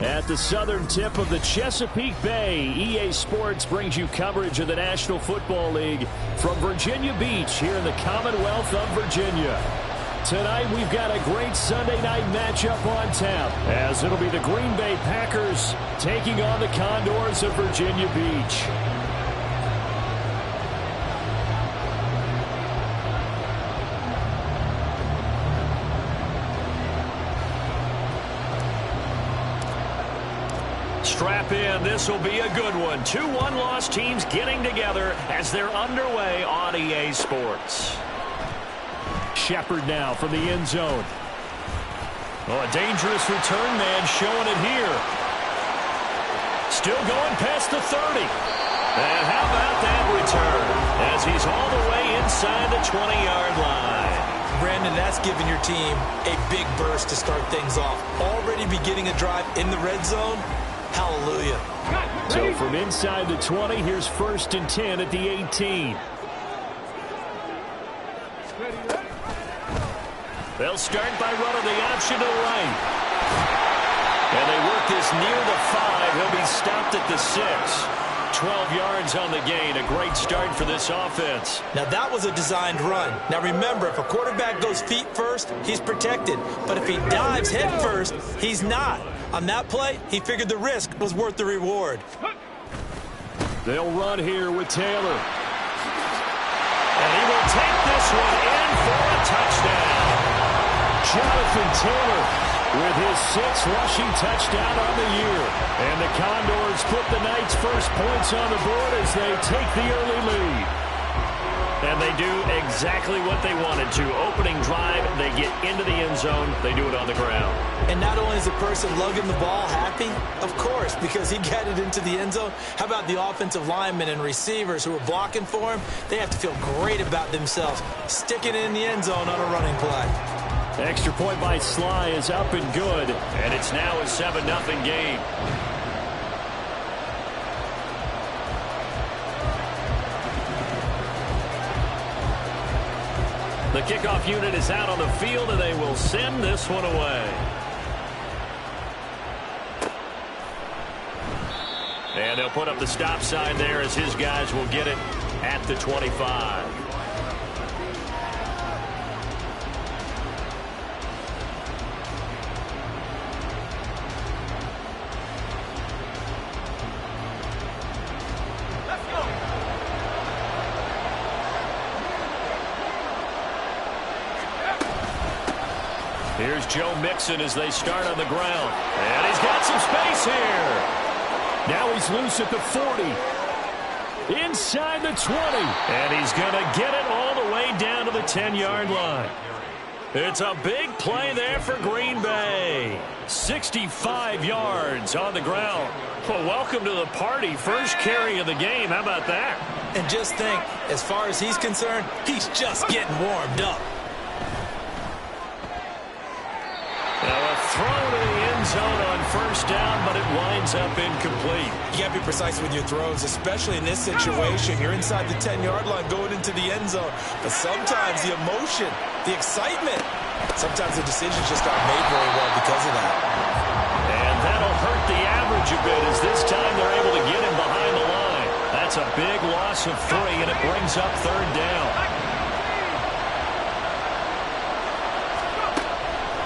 At the southern tip of the Chesapeake Bay, EA Sports brings you coverage of the National Football League from Virginia Beach here in the Commonwealth of Virginia. Tonight we've got a great Sunday night matchup on tap, as it'll be the Green Bay Packers taking on the Condors of Virginia Beach. Strap in. This will be a good one. 2 one-loss teams getting together as they're underway on EA Sports. Shepard now from the end zone. Oh, a dangerous return man showing it here. Still going past the 30. And how about that return as he's all the way inside the 20-yard line. Brandon, that's giving your team a big burst to start things off. Already beginning a drive in the red zone. Hallelujah. So from inside the 20, here's 1st and 10 at the 18. They'll start by running the option to the right. And they work this near the 5. He'll be stopped at the 6. 12 yards on the gain. A great start for this offense. Now that was a designed run. Now remember, if a quarterback goes feet first, he's protected. But if he dives head first, he's not. On that play, he figured the risk was worth the reward. They'll run here with Taylor. And he will take this one in for a touchdown. Jonathan Taylor with his 6th rushing touchdown on the year. And the Condors put the night's first points on the board as they take the early lead. And they do exactly what they wanted to. Opening drive, they get into the end zone. They do it on the ground. And not only is the person lugging the ball happy, of course, because he got it into the end zone. How about the offensive linemen and receivers who are blocking for him? They have to feel great about themselves, sticking it in the end zone on a running play. Extra point by Sly is up and good. And it's now a 7-0 game. The kickoff unit is out on the field, and they will send this one away. And they'll put up the stop sign there as his guys will get it at the 25. Here's Joe Mixon as they start on the ground. And he's got some space here. Now he's loose at the 40. Inside the 20. And he's going to get it all the way down to the 10-yard line. It's a big play there for Green Bay. 65 yards on the ground. Well, welcome to the party. First carry of the game. How about that? And just think, as far as he's concerned, he's just getting warmed up. Now a throw to the end zone on first down, but it winds up incomplete. You got to be precise with your throws, especially in this situation. You're inside the 10-yard line going into the end zone. But sometimes the emotion, the excitement, sometimes the decisions just aren't made very well because of that. And that'll hurt the average a bit as this time they're able to get him behind the line. That's a big loss of 3, and it brings up 3rd down.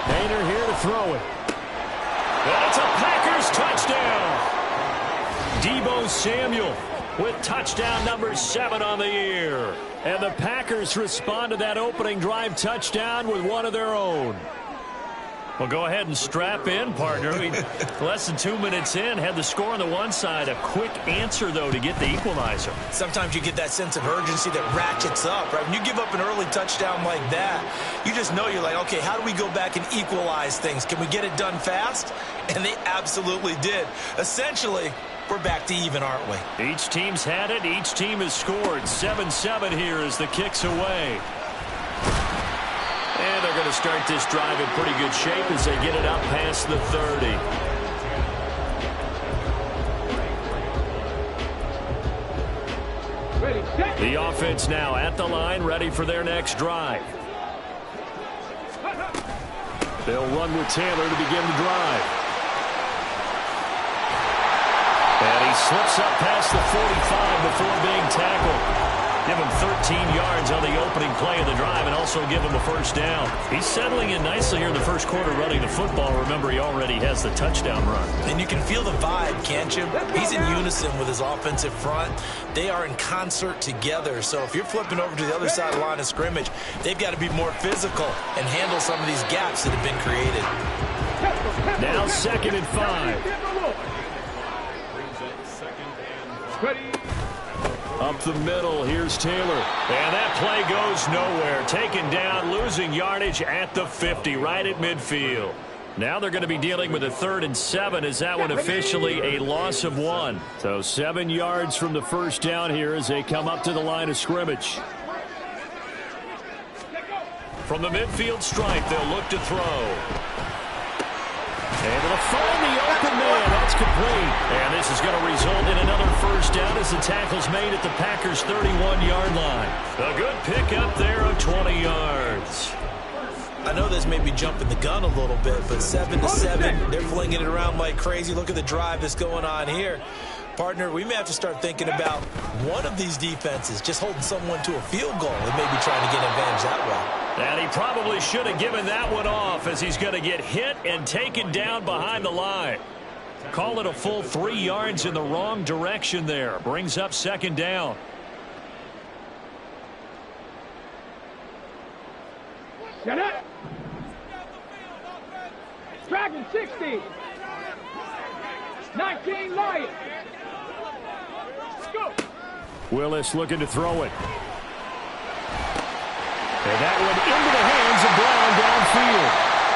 Painter here to throw it. And it's a Packers touchdown. Deebo Samuel with touchdown number 7 on the year. And the Packers respond to that opening drive touchdown with one of their own. Well, go ahead and strap in, partner. Less than 2 minutes in, had the score on the one side. A quick answer, though, to get the equalizer. Sometimes you get that sense of urgency that ratchets up, right? When you give up an early touchdown like that, you just know you're like, okay, how do we go back and equalize things? Can we get it done fast? And they absolutely did. Essentially, we're back to even, aren't we? Each team's had it. Each team has scored. 7-7 here as the kick's away. And they're going to start this drive in pretty good shape as they get it up past the 30. The offense now at the line, ready for their next drive. They'll run with Taylor to begin the drive. he slips up past the 45 before being tackled. Give him 13 yards on the opening play of the drive and also give him a first down. He's settling in nicely here in the first quarter running the football. Remember, he already has the touchdown run. And you can feel the vibe, can't you? He's in unison with his offensive front. They are in concert together. So if you're flipping over to the other side of the line of scrimmage, they've got to be more physical and handle some of these gaps that have been created. Now 2nd and 5. Up the middle, here's Taylor. And that play goes nowhere. Taken down, losing yardage at the 50, right at midfield. Now they're going to be dealing with a 3rd and 7 as that one officially a loss of 1. So 7 yards from the first down here as they come up to the line of scrimmage. From the midfield stripe, they'll look to throw. Able to find the open man. That's complete. And this is going to result in another first down as the tackle's made at the Packers' 31-yard line. A good pickup there of 20 yards. I know this may be jumping the gun a little bit, but 7-7, they're flinging it around like crazy. Look at the drive that's going on here. Partner, we may have to start thinking about one of these defenses just holding someone to a field goal and maybe trying to get an advantage that way. And he probably should have given that one off as he's going to get hit and taken down behind the line. Call it a full 3 yards in the wrong direction there. Brings up 2nd down. Shut up. Dragon 60. 19 Lions. Let's go. Willis looking to throw it. And that one into the hands of Brown downfield.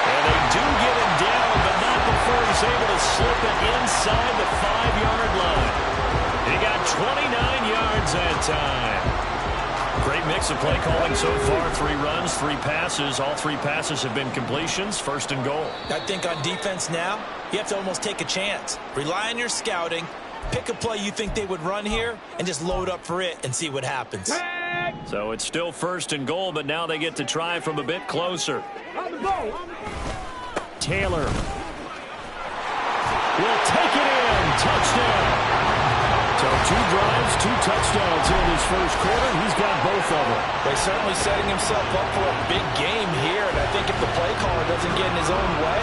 And they do get him down, but not before he's able to slip it inside the 5-yard line. He got 29 yards that time. Great mix of play calling so far. 3 runs, 3 passes. All 3 passes have been completions. 1st and goal. I think on defense now, you have to almost take a chance. Rely on your scouting. Pick a play you think they would run here and just load up for it and see what happens. So it's still 1st and goal, but now they get to try from a bit closer. Taylor will take it in. Touchdown. So 2 drives, 2 touchdowns in his first quarter. He's got both of them. He's certainly setting himself up for a big game here, and I think if the play caller doesn't get in his own way,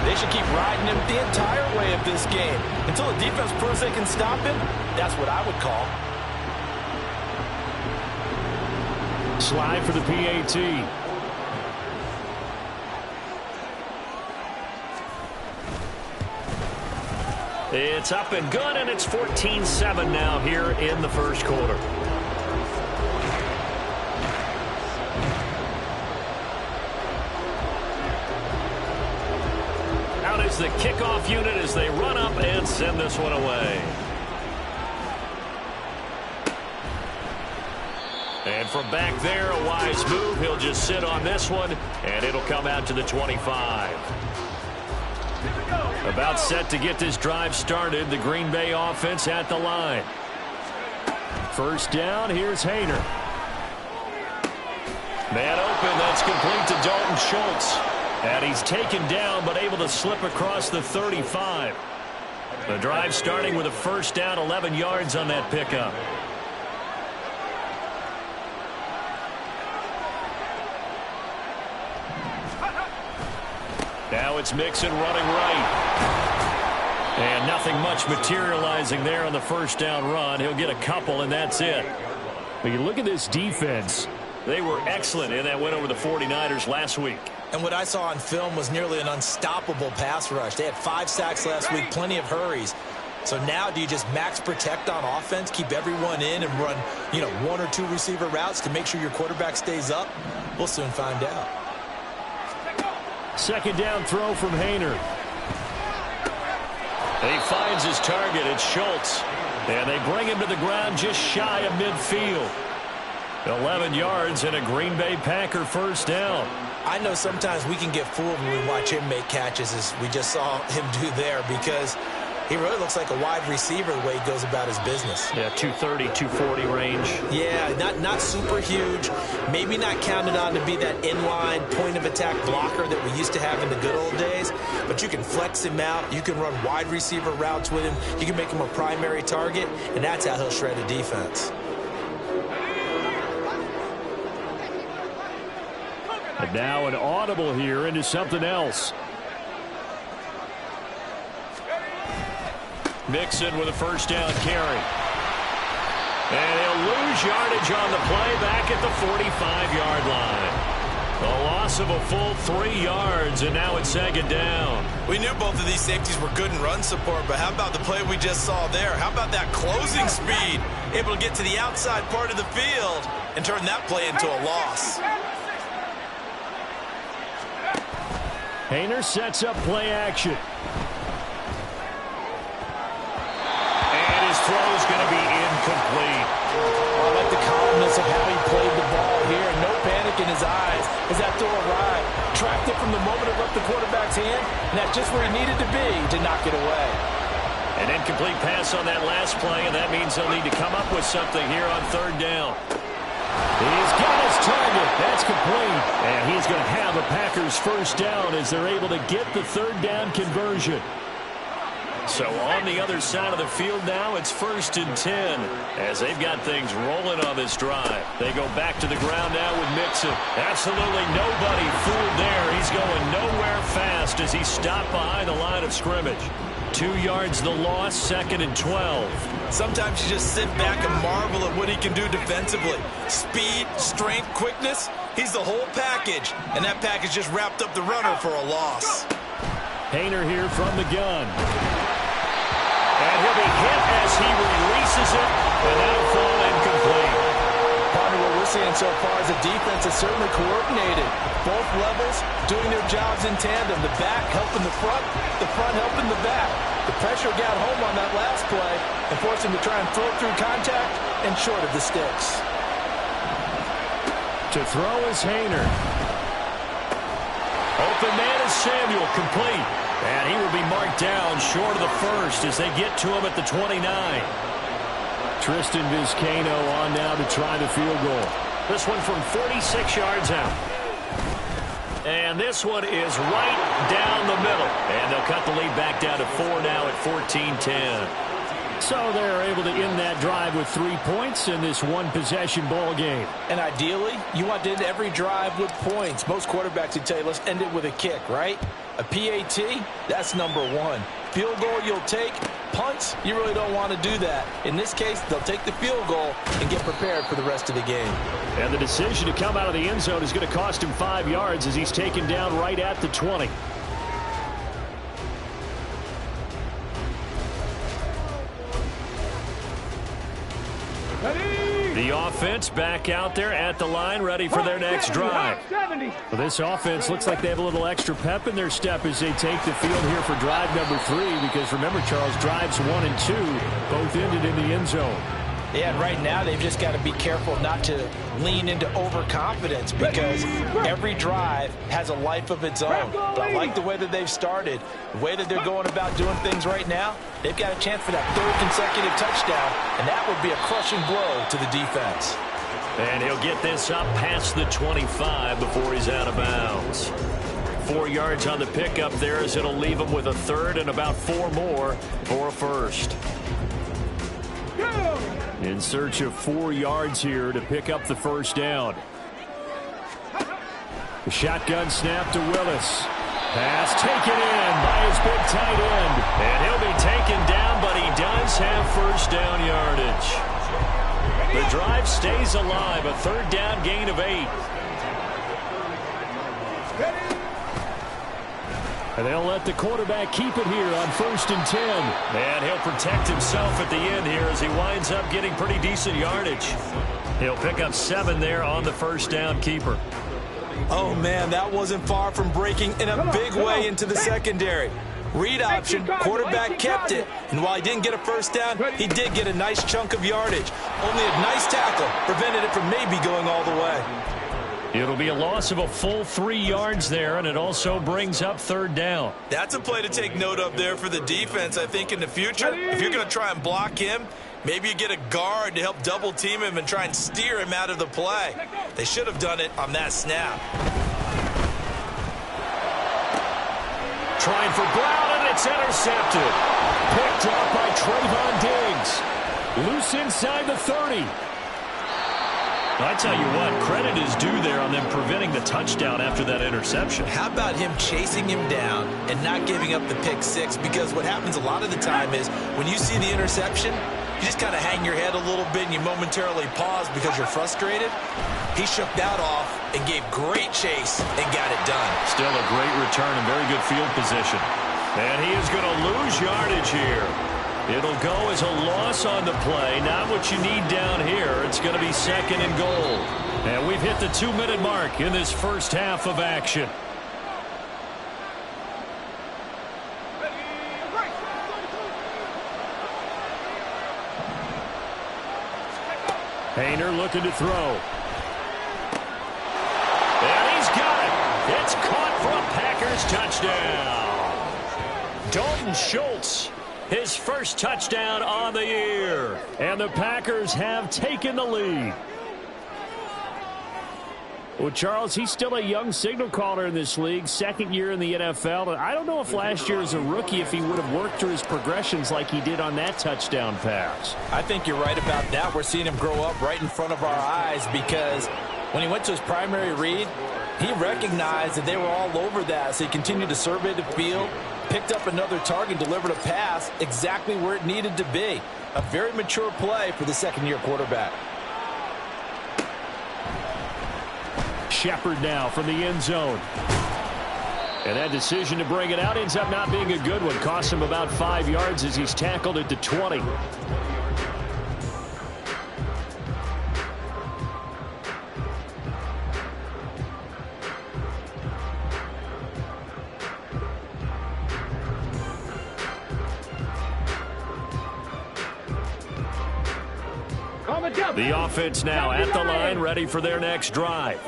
they should keep riding him the entire way of this game. Until the defense proves they can stop him, that's what I would call. Slide for the PAT. It's up and good, and it's 14-7 now here in the first quarter. Out is the kickoff unit as they run up and send this one away. And from back there, a wise move. He'll just sit on this one, and it'll come out to the 25. About set to get this drive started. The Green Bay offense at the line. First down, here's Haener. Man open, that's complete to Dalton Schultz. And he's taken down, but able to slip across the 35. The drive starting with a first down, 11 yards on that pickup. Now it's Mixon running right. And nothing much materializing there on the first down run. He'll get a couple, and that's it. But you look at this defense. They were excellent in that win over the 49ers last week. And what I saw on film was nearly an unstoppable pass rush. They had 5 sacks last week, plenty of hurries. So now do you just max protect on offense, keep everyone in and run, 1 or 2 receiver routes to make sure your quarterback stays up? We'll soon find out. Second down throw from Haener. And he finds his target. It's Schultz. And they bring him to the ground just shy of midfield. 11 yards and a Green Bay Packer first down. I know sometimes we can get fooled when we watch him make catches, as we just saw him do there, because He really looks like a wide receiver the way he goes about his business. Yeah, 230, 240 range. Yeah, not super huge. Maybe not counted on to be that inline point-of-attack blocker that we used to have in the good old days. But you can flex him out. You can run wide receiver routes with him. You can make him a primary target, and that's how he'll shred a defense. And now an audible here into something else. Mixon with a first down carry. And he'll lose yardage on the play back at the 45-yard line. A loss of a full 3 yards, and now it's second down. We knew both of these safeties were good in run support, but how about the play we just saw there? How about that closing speed? Able to get to the outside part of the field and turn that play into a loss. Haener sets up play action. His throw is going to be incomplete. I like the calmness of how he played the ball here. No panic in his eyes as that throw arrived. Tracked it from the moment it left the quarterback's hand, and that's just where he needed to be to knock it away. An incomplete pass on that last play, and that means they'll need to come up with something here on third down. He's got his target. That's complete. And he's going to have a Packers first down as they're able to get the third down conversion. So on the other side of the field now, it's 1st and 10 as they've got things rolling on this drive. They go back to the ground now with Mixon. Absolutely nobody fooled there. He's going nowhere fast as he stopped behind the line of scrimmage. 2 yards the loss, 2nd and 12. Sometimes you just sit back and marvel at what he can do defensively. Speed, strength, quickness, he's the whole package. And that package just wrapped up the runner for a loss. Haener here from the gun. And he'll be hit as he releases it, and that'll fall incomplete. Partner, what we're seeing so far is the defense is certainly coordinated. Both levels doing their jobs in tandem. The back helping the front helping the back. The pressure got home on that last play and forced him to try and throw through contact and short of the sticks. To throw is Haener. Open man is Samuel, complete. And he will be marked down short of the first as they get to him at the 29. Tristan Vizcaino on now to try the field goal. This one from 46 yards out. And this one is right down the middle. And they'll cut the lead back down to 4 now at 14-10. So they're able to end that drive with 3 points in this one-possession ball game. And ideally, you want to end every drive with points. Most quarterbacks would tell you, let's end it with a kick, right? A PAT, that's number 1. Field goal you'll take. Punts, you really don't want to do that. In this case, they'll take the field goal and get prepared for the rest of the game. And the decision to come out of the end zone is going to cost him 5 yards as he's taken down right at the 20. The offense back out there at the line, ready for their next drive. Well, this offense looks like they have a little extra pep in their step as they take the field here for drive number 3, because remember, Charles, drives 1 and 2 both ended in the end zone. Yeah, and right now they've just got to be careful not to lean into overconfidence, because every drive has a life of its own. But I like the way that they've started, the way that they're going about doing things right now. They've got a chance for that 3rd consecutive touchdown, and that would be a crushing blow to the defense. And he'll get this up past the 25 before he's out of bounds. 4 yards on the pickup there as it'll leave him with a 3rd and about 4 more for a first. In search of 4 yards here to pick up the first down. The shotgun snap to Willis. Pass taken in by his big tight end. And he'll be taken down, but he does have first down yardage. The drive stays alive, a 3rd down gain of 8. And they'll let the quarterback keep it here on 1st and 10. And he'll protect himself at the end here as he winds up getting pretty decent yardage. He'll pick up 7 there on the first down keeper. Oh, man, that wasn't far from breaking in a big way into the secondary. Read option, quarterback kept it. And while he didn't get a first down, he did get a nice chunk of yardage. Only a nice tackle prevented it from maybe going all the way. It'll be a loss of a full 3 yards there, and it also brings up third down. That's a play to take note of there for the defense, I think, in the future. If you're going to try and block him, maybe you get a guard to help double team him and try and steer him out of the play. They should have done it on that snap. Trying for Brown, and it's intercepted. Picked up by Trayvon Diggs. Loose inside the 30. I tell you what, credit is due there on them preventing the touchdown after that interception. How about him chasing him down and not giving up the pick six? Because what happens a lot of the time is when you see the interception, you just kind of hang your head a little bit and you momentarily pause because you're frustrated. He shook that off and gave great chase and got it done. Still a great return and very good field position. And he is going to lose yardage here. It'll go as a loss on the play. Not what you need down here. It's going to be second and goal. And we've hit the 2-minute mark in this first half of action. Hayner looking to throw. And he's got it. It's caught for a Packers touchdown. Dalton Schultz, his first touchdown on the year. And the Packers have taken the lead. Well, Charles, he's still a young signal caller in this league, second year in the NFL. I don't know if last year as a rookie, if he would have worked through his progressions like he did on that touchdown pass. I think you're right about that. We're seeing him grow up right in front of our eyes because when he went to his primary read, he recognized that they were all over that. So he continued to survey the field, picked up another target, delivered a pass exactly where it needed to be. A very mature play for the second-year quarterback. Shepard now from the end zone. And that decision to bring it out ends up not being a good one. Cost him about 5 yards as he's tackled it to 20. The offense now at the line, ready for their next drive.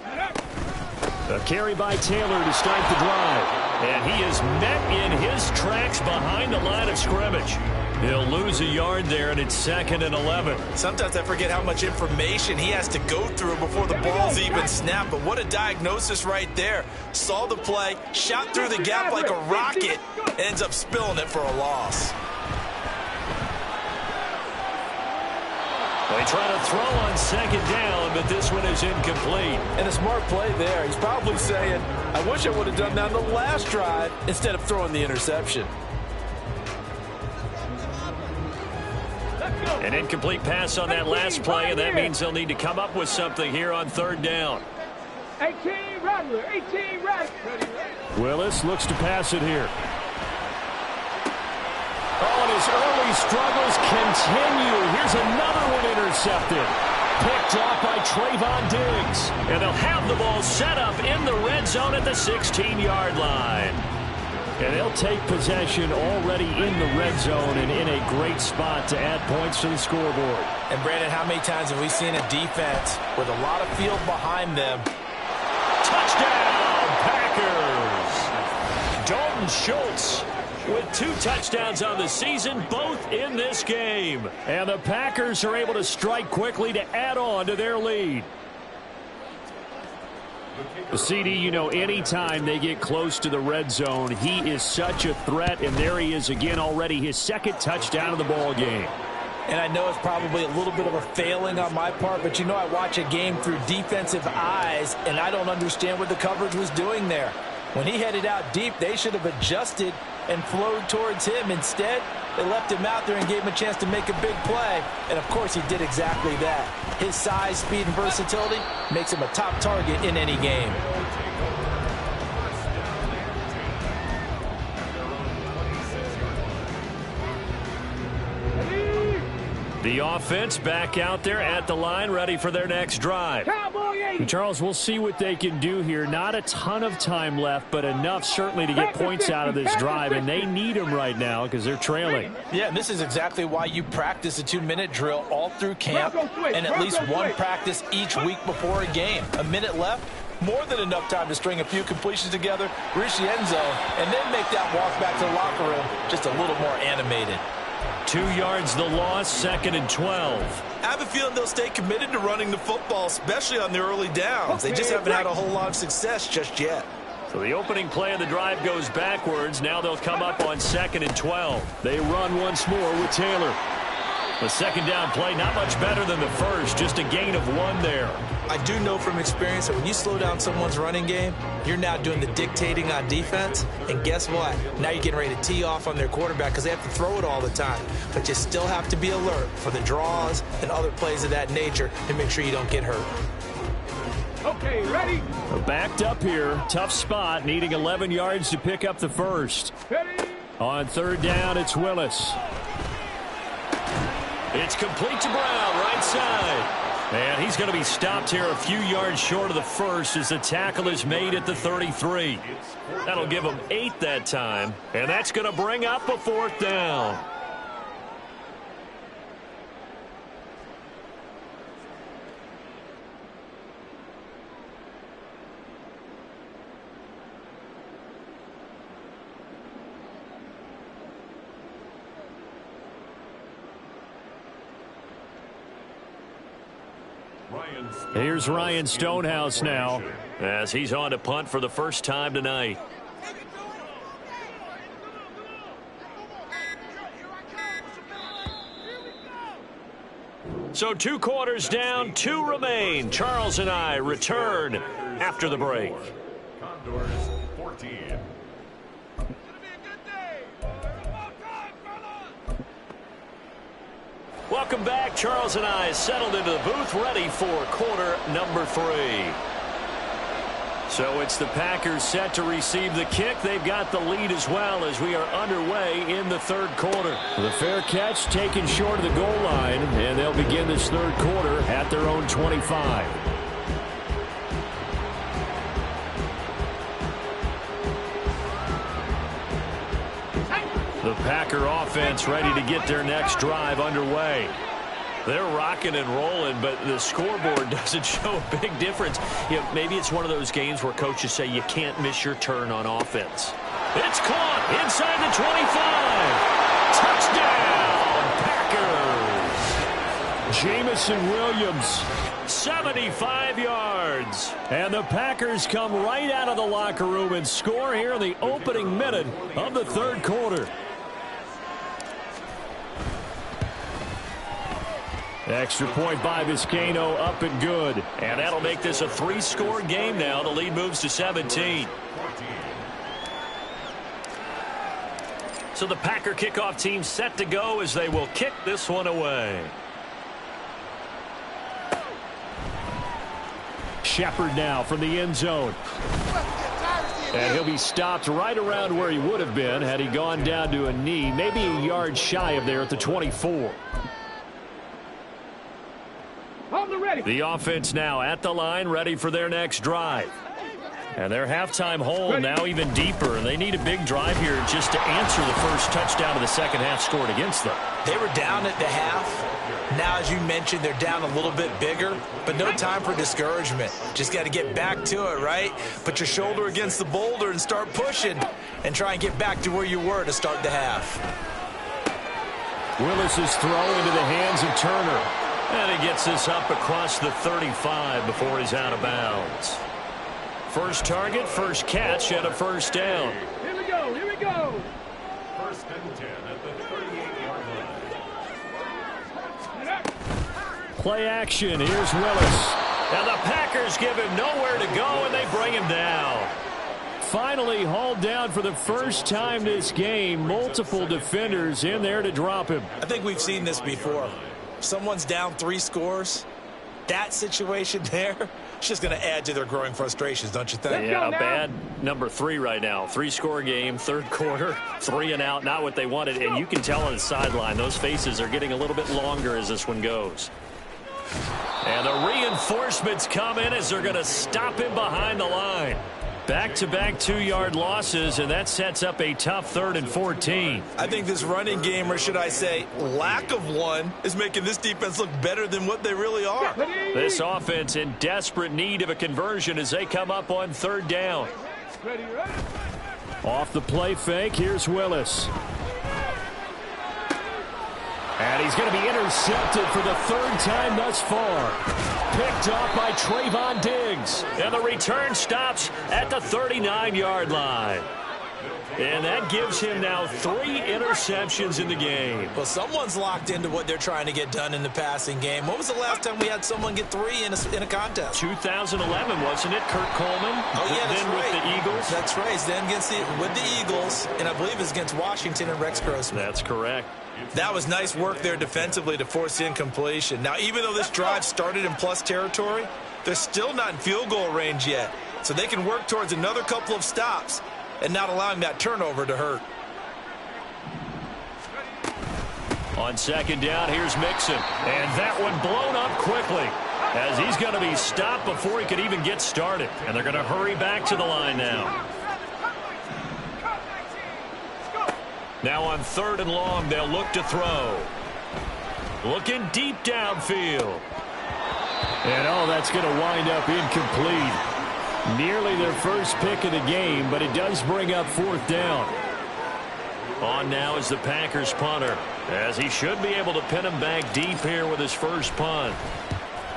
A carry by Taylor to start the drive. And he is met in his tracks behind the line of scrimmage. He'll lose a yard there, and it's 2nd and 11. Sometimes I forget how much information he has to go through before the ball's even snapped. But what a diagnosis right there. Saw the play, shot through the gap like a rocket, and ends up spilling it for a loss. They try to throw on second down, but this one is incomplete. And a smart play there. He's probably saying, I wish I would have done that on the last drive instead of throwing the interception. An incomplete pass on that last play, and that means they'll need to come up with something here on third down. 18 Rattler, 18 Rattler. Willis looks to pass it here. Oh, and his early struggles continue. Here's another one intercepted. Picked off by Trayvon Diggs. And they'll have the ball set up in the red zone at the 16-yard line. And they'll take possession already in the red zone and in a great spot to add points to the scoreboard. And, Brandon, how many times have we seen a defense with a lot of field behind them? Touchdown, Packers! Dalton Schultz with 2 touchdowns on the season, both in this game. And the Packers are able to strike quickly to add on to their lead. The CD, you know, anytime they get close to the red zone, he is such a threat, and there he is again already, his 2nd touchdown of the ball game. And I know it's probably a little bit of a failing on my part, but you know I watch a game through defensive eyes, and I don't understand what the coverage was doing there. When he headed out deep, they should have adjusted and flowed towards him. Instead, they left him out there and gave him a chance to make a big play. And, of course, he did exactly that. His size, speed, and versatility makes him a top target in any game. The offense back out there at the line, ready for their next drive. Cowboy Charles, we'll see what they can do here. Not a ton of time left, but enough certainly to get points out of this drive, and they need them right now because they're trailing. Yeah, and this is exactly why you practice a 2-minute drill all through camp and at least one practice each week before a game. A minute left, more than enough time to string a few completions together, reach the end zone, and then make that walk back to the locker room just a little more animated. 2 yards the loss, 2nd and 12. I have a feeling they'll stay committed to running the football, especially on the early downs. They just haven't had a whole lot of success just yet. So the opening play of the drive goes backwards. Now they'll come up on 2nd and 12. They run once more with Taylor. The second down play, not much better than the first, just a gain of 1 there. I do know from experience that when you slow down someone's running game, you're now doing the dictating on defense. And guess what? Now you're getting ready to tee off on their quarterback because they have to throw it all the time. But you still have to be alert for the draws and other plays of that nature to make sure you don't get hurt. Okay, ready? Backed up here. Tough spot, needing 11 yards to pick up the first. Ready? On 3rd down, it's Willis. It's complete to Brown, right side. And he's going to be stopped here a few yards short of the first as the tackle is made at the 33. That'll give him 8 that time. And that's going to bring up a 4th down. Here's Ryan Stonehouse now as he's on to punt for the first time tonight. So 2 quarters down, 2 remain. Charles and I return after the break. Condors 14. Welcome back. Charles and I settled into the booth, ready for quarter number 3. So it's the Packers set to receive the kick. They've got the lead as well as we are underway in the 3rd quarter. The fair catch taken short of the goal line, and they'll begin this 3rd quarter at their own 25. The Packer offense ready to get their next drive underway. They're rocking and rolling, but the scoreboard doesn't show a big difference. You know, maybe it's one of those games where coaches say you can't miss your turn on offense. It's caught inside the 25. Touchdown, Packers. Jamison Williams, 75 yards. And the Packers come right out of the locker room and score here in the opening minute of the 3rd quarter. Extra point by Vizcaino, up and good. And that'll make this a 3-score game now. The lead moves to 17. So the Packer kickoff team set to go as they will kick this one away. Shepard now from the end zone. And he'll be stopped right around where he would have been had he gone down to a knee, maybe a yard shy of there at the 24. The offense now at the line, ready for their next drive. And their halftime hole now even deeper, and they need a big drive here just to answer the first touchdown of the second half scored against them. They were down at the half. Now, as you mentioned, they're down a little bit bigger, but no time for discouragement. Just got to get back to it, right? Put your shoulder against the boulder and start pushing and try and get back to where you were to start the half. Willis's throw into the hands of Turner. And he gets this up across the 35 before he's out of bounds. First target, first catch, and a first down. Here we go, here we go. 1st and 10 at the 38-yard line. Play action, here's Willis. And the Packers give him nowhere to go, and they bring him down. Finally hauled down for the first time this game. Multiple defenders in there to drop him. I think we've seen this before. Someone's down 3 scores. That situation there, it's just going to add to their growing frustrations, don't you think? Yeah, a bad number 3 right now. 3-score game, 3rd quarter, 3 and out, not what they wanted. And you can tell on the sideline, those faces are getting a little bit longer as this one goes. And the reinforcements come in as they're going to stop him behind the line. Back-to-back 2-yard losses, and that sets up a tough 3rd and 14. I think this running game, or should I say lack of one, is making this defense look better than what they really are. This offense in desperate need of a conversion as they come up on 3rd down. Off the play fake, here's Willis. And he's going to be intercepted for the 3rd time thus far. Picked off by Trayvon Diggs. And the return stops at the 39-yard line. And that gives him now 3 interceptions in the game. Well, someone's locked into what they're trying to get done in the passing game. When was the last time we had someone get 3 in a contest? 2011, wasn't it? Kurt Coleman. Oh, yeah, that's then right. with the Eagles. That's right. Then with the Eagles, and I believe it's against Washington and Rex Grossman. That's correct. That was nice work there defensively to force the incompletion. Now, even though this drive started in plus territory, they're still not in field goal range yet. So they can work towards another couple of stops and not allowing that turnover to hurt. On 2nd down, here's Mixon. And that one blown up quickly as he's going to be stopped before he could even get started. And they're going to hurry back to the line now. Now on 3rd and long, they'll look to throw. Looking deep downfield. And that's going to wind up incomplete. Nearly their first pick of the game, but it does bring up 4th down. On now is the Packers punter, as he should be able to pin him back deep here with his first punt.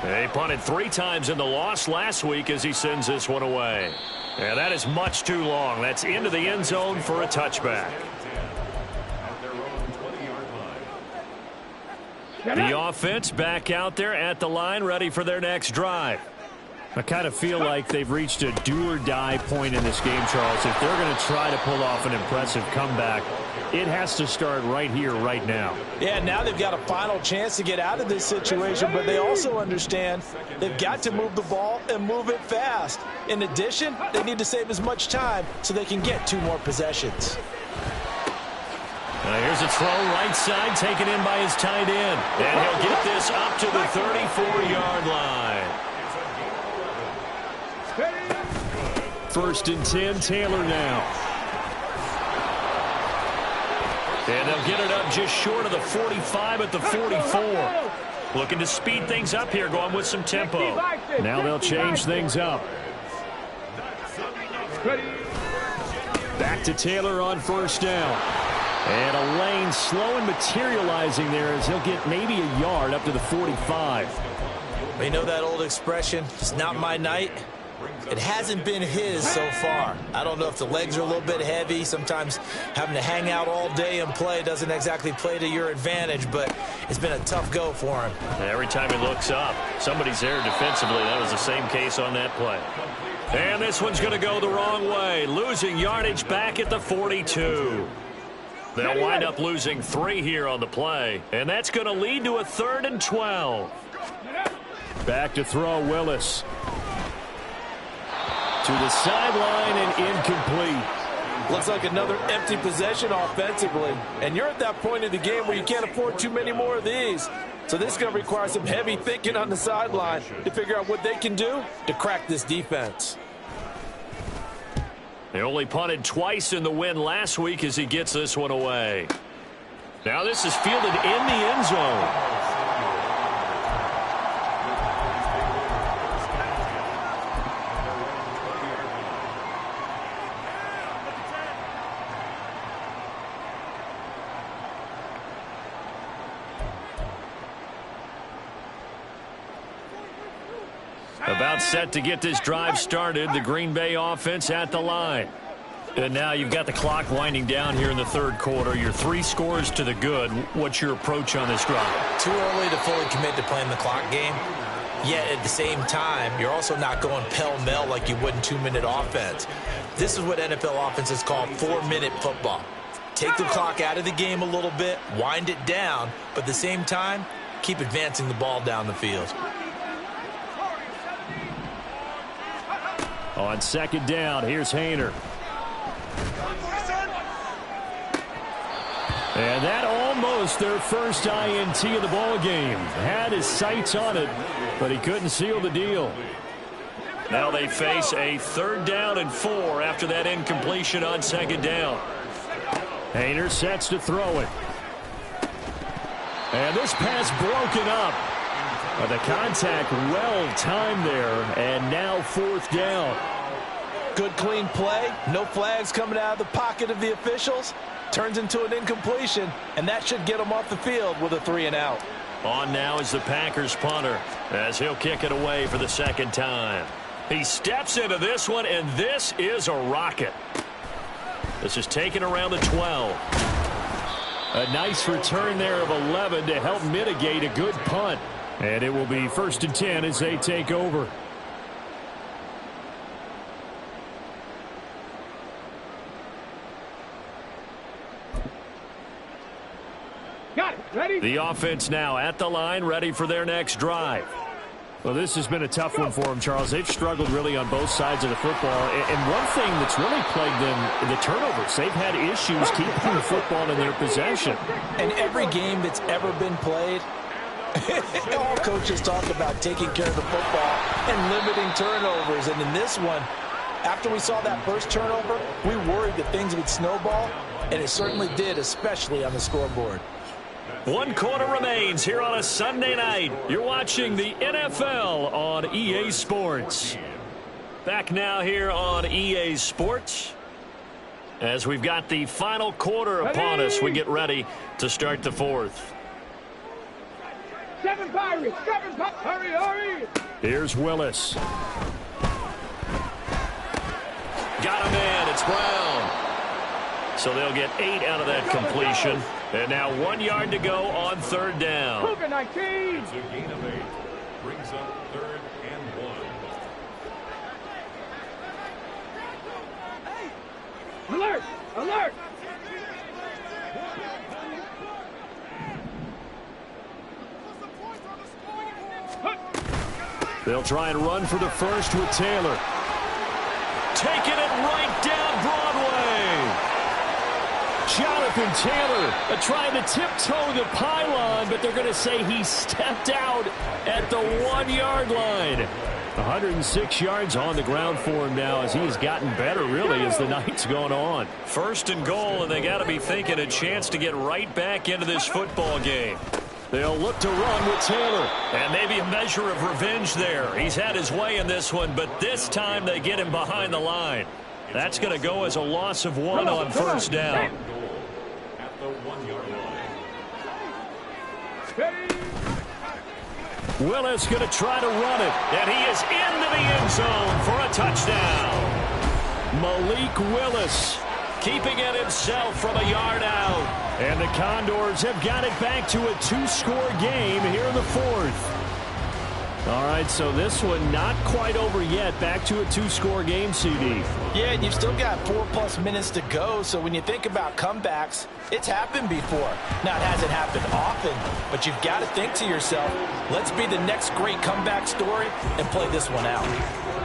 They punted 3 times in the loss last week as he sends this one away. And that is much too long. That's into the end zone for a touchback. The offense back out there at the line, ready for their next drive. I kind of feel like they've reached a do-or-die point in this game, Charles. If they're going to try to pull off an impressive comeback, it has to start right here, right now. Yeah, now they've got a final chance to get out of this situation, but they also understand they've got to move the ball and move it fast. In addition, they need to save as much time so they can get 2 more possessions. Here's a throw right side taken in by his tight end. And he'll get this up to the 34-yard line. 1st and 10, Taylor now. And they'll get it up just short of the 45 at the 44. Looking to speed things up here, going with some tempo. Now they'll change things up. Back to Taylor on 1st down. And a lane slow and materializing there as he'll get maybe a yard up to the 45. You know that old expression, it's not my night? It hasn't been his so far. I don't know if the legs are a little bit heavy. Sometimes having to hang out all day and play doesn't exactly play to your advantage, but it's been a tough go for him. Every time he looks up, somebody's there defensively. That was the same case on that play. And this one's going to go the wrong way, losing yardage back at the 42. They'll wind up losing 3 here on the play, and that's going to lead to a 3rd and 12. Back to throw, Willis. To the sideline and incomplete. Looks like another empty possession offensively. And you're at that point in the game where you can't afford too many more of these. So this is going to require some heavy thinking on the sideline to figure out what they can do to crack this defense. They only punted twice in the win last week as he gets this one away. Now this is fielded in the end zone. About set to get this drive started, the Green Bay offense at the line. And now you've got the clock winding down here in the 3rd quarter. You're 3 scores to the good. What's your approach on this drive? Too early to fully commit to playing the clock game. Yet at the same time, you're also not going pell-mell like you would in 2-minute offense. This is what NFL offenses call 4-minute football. Take the clock out of the game a little bit, wind it down, but at the same time, keep advancing the ball down the field. On 2nd down, here's Haener. And that almost their first INT of the ball game. Had his sights on it, but he couldn't seal the deal. Now they face a 3rd down and 4 after that incompletion on 2nd down. Haener sets to throw it. And this pass broken up. But the contact well timed there, and now 4th down. Good clean play. No flags coming out of the pocket of the officials. Turns into an incompletion, and that should get him off the field with a 3 and out. On now is the Packers punter as he'll kick it away for the 2nd time. He steps into this one, and this is a rocket. This is taken around the 12. A nice return there of 11 to help mitigate a good punt. And it will be 1st and 10 as they take over. Got it. Ready? The offense now at the line, ready for their next drive. Well, this has been a tough one for them, Charles. They've struggled really on both sides of the football. And one thing that's really plagued them, the turnovers. They've had issues keeping the football in their possession. And every game that's ever been played, all coaches talk about taking care of the football and limiting turnovers. And in this one, after we saw that first turnover, we worried that things would snowball, and it certainly did, especially on the scoreboard. 1 quarter remains here on a Sunday night. You're watching the NFL on EA Sports. Back now here on EA Sports. As we've got the final quarter upon us, we get ready to start the 4th. 7 Pirates. 7 Pirates. Hurry, hurry. Here's Willis. Got him in. It's Brown. So they'll get 8 out of that completion. And now 1 yard to go on 3rd down. Cougar 19. It's a gain of 8. Brings up 3rd and 1. Alert! Alert! They'll try and run for the first with Taylor. Taking it right down Broadway. Jonathan Taylor trying to tiptoe the pylon, but they're going to say he stepped out at the 1 yard line. 106 yards on the ground for him now as he has gotten better, really, as the night's gone on. 1st and goal, and they got to be thinking a chance to get right back into this football game. They'll look to run with Taylor. And maybe a measure of revenge there. He's had his way in this one, but this time they get him behind the line. That's going to go as a loss of 1 on 1st down. At the 1 yard line. Willis going to try to run it. And he is into the end zone for a touchdown. Malik Willis keeping it himself from a yard out. And the Condors have got it back to a 2-score game here in the 4th. All right, so this one not quite over yet. Back to a 2-score game, CD. Yeah, and you've still got 4+ minutes to go, so when you think about comebacks, it's happened before. Now, it hasn't happened often, but you've got to think to yourself, let's be the next great comeback story and play this one out.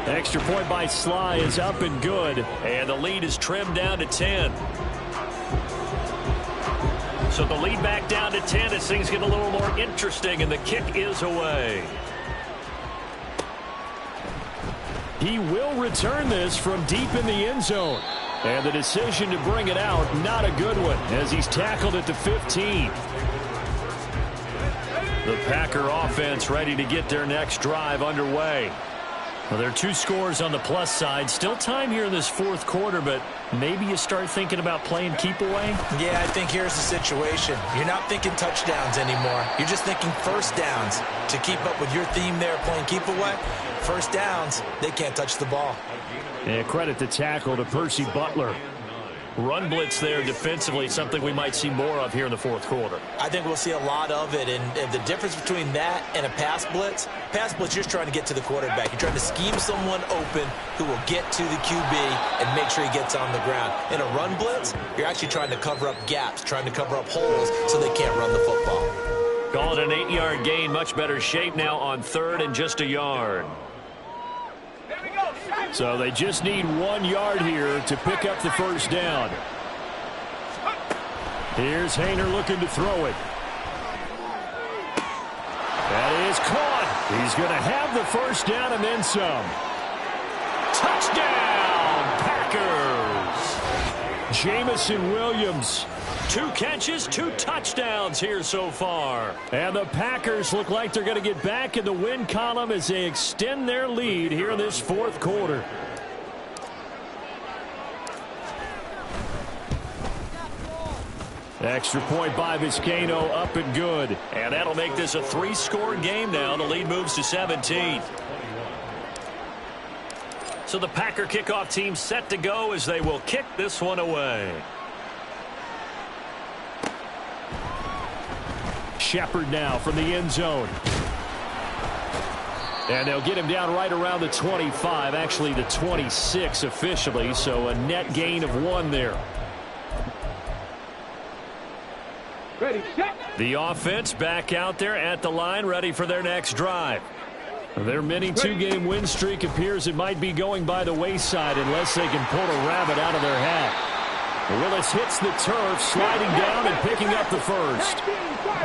Extra point by Sly is up and good, and the lead is trimmed down to 10. So the lead back down to 10 as things get a little more interesting, and the kick is away. He will return this from deep in the end zone. And the decision to bring it out, not a good one, as he's tackled at the 15. The Packer offense ready to get their next drive underway. Well, there are 2 scores on the plus side. Still time here in this 4th quarter, but maybe you start thinking about playing keep away? Yeah, I think here's the situation. You're not thinking touchdowns anymore. You're just thinking 1st downs. To keep up with your theme there, playing keep away, 1st downs, they can't touch the ball. And credit the tackle to Percy Butler. Run blitz there defensively, something we might see more of here in the 4th quarter. I think we'll see a lot of it, and the difference between that and a pass blitz, you're just trying to get to the quarterback. You're trying to scheme someone open who will get to the QB and make sure he gets on the ground. In a run blitz, you're actually trying to cover up gaps, trying to cover up holes so they can't run the football. Call it an 8-yard gain, much better shape now on 3rd and just a yard. So they just need 1 yard here to pick up the 1st down. Here's Haener looking to throw it. That is caught. He's going to have the first down and then some. Touchdown, Packers. Jamison Williams. 2 catches, 2 touchdowns here so far. And the Packers look like they're going to get back in the win column as they extend their lead here in this fourth quarter. Extra point by Vizcaino, up and good. And that'll make this a 3-score game now. The lead moves to 17. So the Packer kickoff team set to go as they will kick this one away. Shepard now from the end zone. And they'll get him down right around the 25, actually the 26 officially, so a net gain of 1 there. Ready, set. The offense back out there at the line, ready for their next drive. Their mini 2-game win streak appears it might be going by the wayside unless they can pull a rabbit out of their hat. Willis hits the turf, sliding down and picking up the first.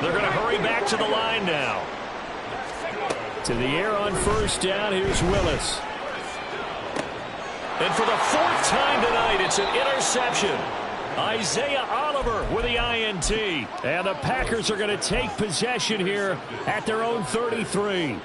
They're going to hurry back to the line now. To the air on first down, here's Willis. And for the 4th time tonight, it's an interception. Isaiah Oliver with the INT. And the Packers are going to take possession here at their own 33.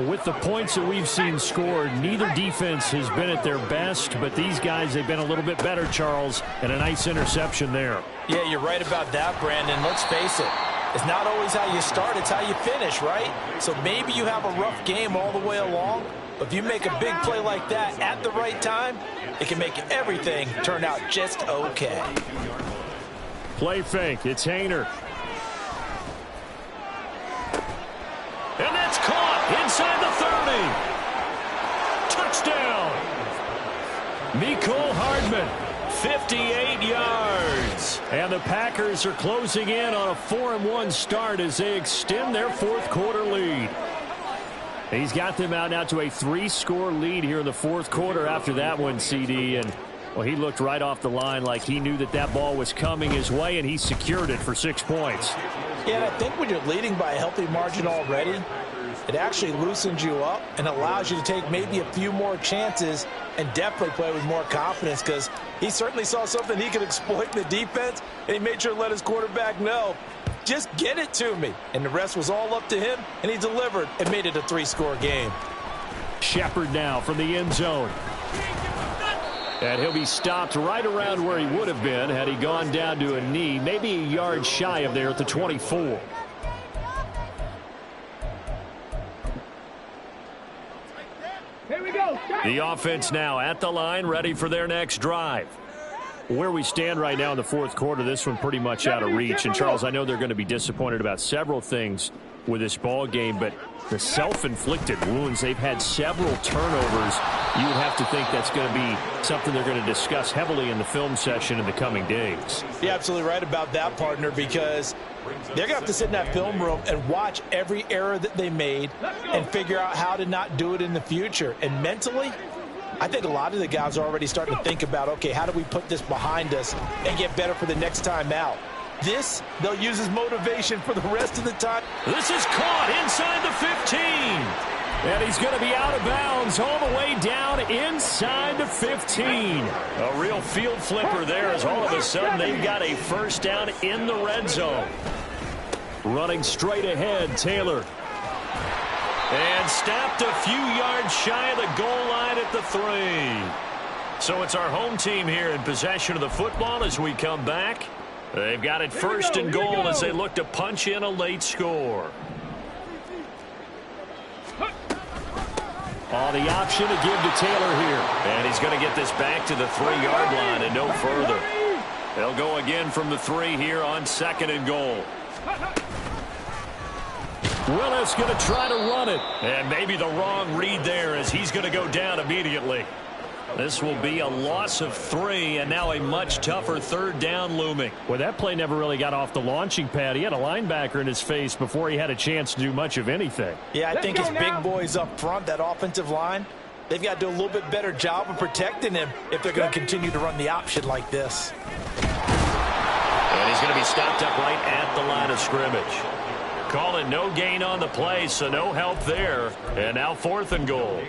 With the points that we've seen scored, neither defense has been at their best, but these guys have been a little bit better, Charles, and a nice interception there. Yeah, you're right about that, Brandon. Let's face it. It's not always how you start, it's how you finish, right? So maybe you have a rough game all the way along, but if you make a big play like that at the right time, it can make everything turn out just okay. Play fake. It's Haener. And that's caught inside the 30. Touchdown. Mecole Hardman. 58 yards. And the Packers are closing in on a 4-1 start as they extend their fourth quarter lead. He's got them out now to a 3-score lead here in the fourth quarter after that one, CD. And, well, he looked right off the line like he knew that that ball was coming his way, and he secured it for 6 points. Yeah, and I think when you're leading by a healthy margin already, it actually loosens you up and allows you to take maybe a few more chances and definitely play with more confidence, because he certainly saw something he could exploit in the defense, and he made sure to let his quarterback know, just get it to me. And the rest was all up to him, and he delivered and made it a 3-score game. Shepard now from the end zone. And he'll be stopped right around where he would have been had he gone down to a knee, maybe a yard shy of there at the 24. Here we go. The offense now at the line, ready for their next drive. Where we stand right now in the fourth quarter, this one pretty much out of reach. And, Charles, I know they're going to be disappointed about several things with this ball game, but the self-inflicted wounds, they've had several turnovers. You would have to think that's going to be something they're going to discuss heavily in the film session in the coming days. You're absolutely right about that, partner, because they're going to have to sit in that film room and watch every error that they made and figure out how to not do it in the future. And mentally, I think a lot of the guys are already starting to think about, okay, how do we put this behind us and get better for the next time out? This, they'll use as motivation for the rest of the time. This is caught inside the 15. And he's going to be out of bounds all the way down inside the 15. A real field flipper there as all of a sudden they've got a first down in the red zone. Running straight ahead, Taylor. And stopped a few yards shy of the goal line at the 3. So it's our home team here in possession of the football as we come back. They've got it first and goal as they look to punch in a late score. On the option to give to Taylor here. And he's going to get this back to the 3-yard line and no further. They'll go again from the 3 here on second and goal. Willis going to try to run it. And maybe the wrong read there as he's going to go down immediately. This will be a loss of 3, and now a much tougher third down looming. Well, that play never really got off the launching pad. He had a linebacker in his face before he had a chance to do much of anything. Yeah, I think his big boys up front, that offensive line, they've got to do a little bit better job of protecting him if they're going to continue to run the option like this. And he's going to be stopped up right at the line of scrimmage. Calling no gain on the play, so no help there. And now 4th and goal.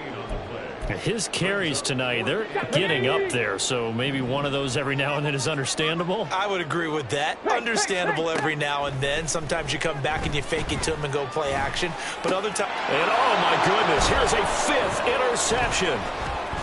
His carries tonight, they're getting up there, so maybe one of those every now and then is understandable. I would agree with that. Understandable every now and then. Sometimes you come back and you fake it to him and go play action. But other times... And oh my goodness, here's a 5th interception.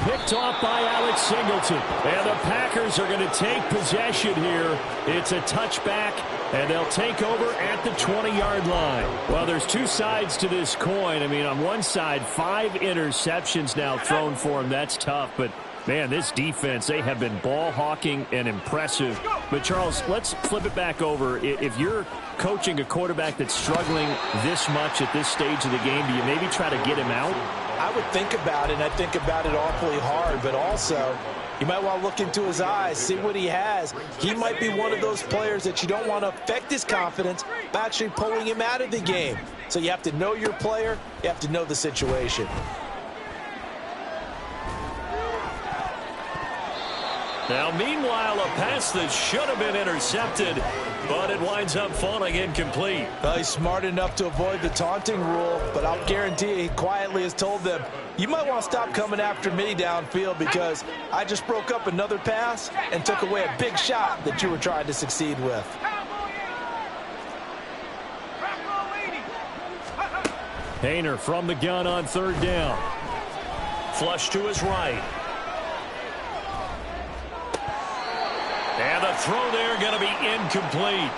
Picked off by Alex Singleton. And the Packers are going to take possession here. It's a touchback, and they'll take over at the 20-yard line. Well, there's two sides to this coin. I mean, on one side, 5 interceptions now thrown for him. That's tough, but man, this defense, they have been ball hawking and impressive. But, Charles, let's flip it back over. If you're coaching a quarterback that's struggling this much at this stage of the game, do you maybe try to get him out? I would think about it, and I think about it awfully hard, but also you might want to look into his eyes, see what he has. He might be one of those players that you don't want to affect his confidence by actually pulling him out of the game. So you have to know your player, you have to know the situation. Now, meanwhile, a pass that should have been intercepted, but it winds up falling incomplete. Well, he's smart enough to avoid the taunting rule, but I'll guarantee he quietly has told them, you might want to stop coming after me downfield because I just broke up another pass and took away a big shot that you were trying to succeed with. Haener from the gun on 3rd down. Flush to his right. And the throw there going to be incomplete.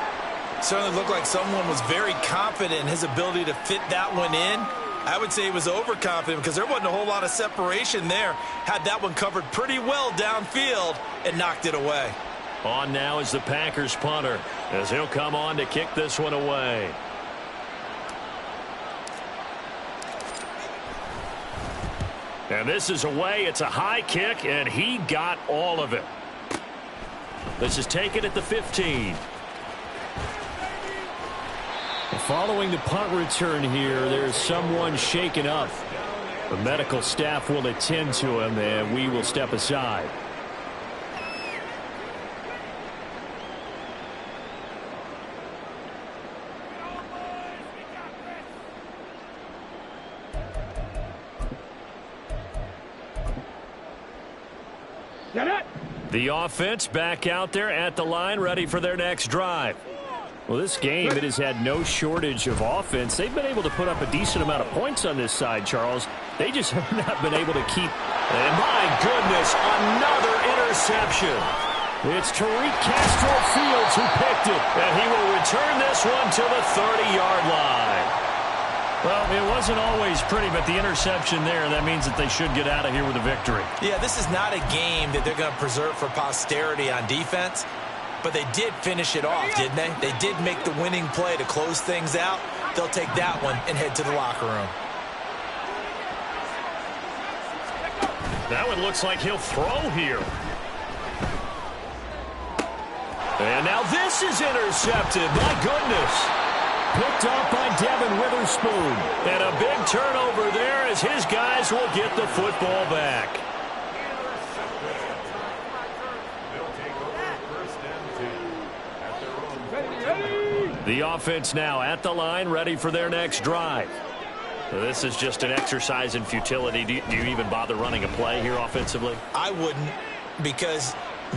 Certainly looked like someone was very confident in his ability to fit that one in. I would say he was overconfident because there wasn't a whole lot of separation there. Had that one covered pretty well downfield and knocked it away. On now is the Packers punter as he'll come on to kick this one away. And this is away. It's a high kick, and he got all of it. This is taken at the 15. Following the punt return here, there's someone shaken up. The medical staff will attend to him, and we will step aside. The offense back out there at the line, ready for their next drive. Well, this game, it has had no shortage of offense. They've been able to put up a decent amount of points on this side, Charles. They just have not been able to keep. And my goodness, another interception. It's Tariq Castro-Fields who picked it. And he will return this one to the 30-yard line. Well, it wasn't always pretty, but the interception there, that means that they should get out of here with a victory. Yeah, this is not a game that they're going to preserve for posterity on defense, but they did finish it off, didn't they? They did make the winning play to close things out. They'll take that one and head to the locker room. That one looks like he'll throw here. And now this is intercepted. My goodness. Picked off by Devin Witherspoon. And a big turnover there as his guys will get the football back. The offense now at the line, ready for their next drive. This is just an exercise in futility. Do you even bother running a play here offensively? I wouldn't, because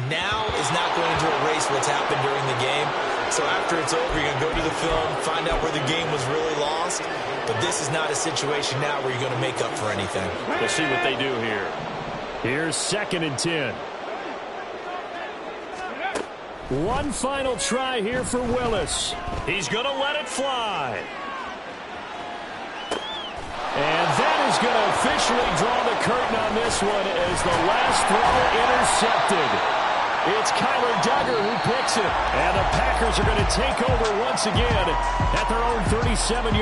now is not going to erase what's happened during the game. So after it's over, you're going to go to the film, find out where the game was really lost. But this is not a situation now where you're going to make up for anything. We'll see what they do here. Here's 2nd and 10. One final try here for Willis. He's going to let it fly. And that is going to officially draw the curtain on this one as the last throw intercepted. It's Kyler Duggar who picks it. And the Packers are going to take over once again at their own 37-yard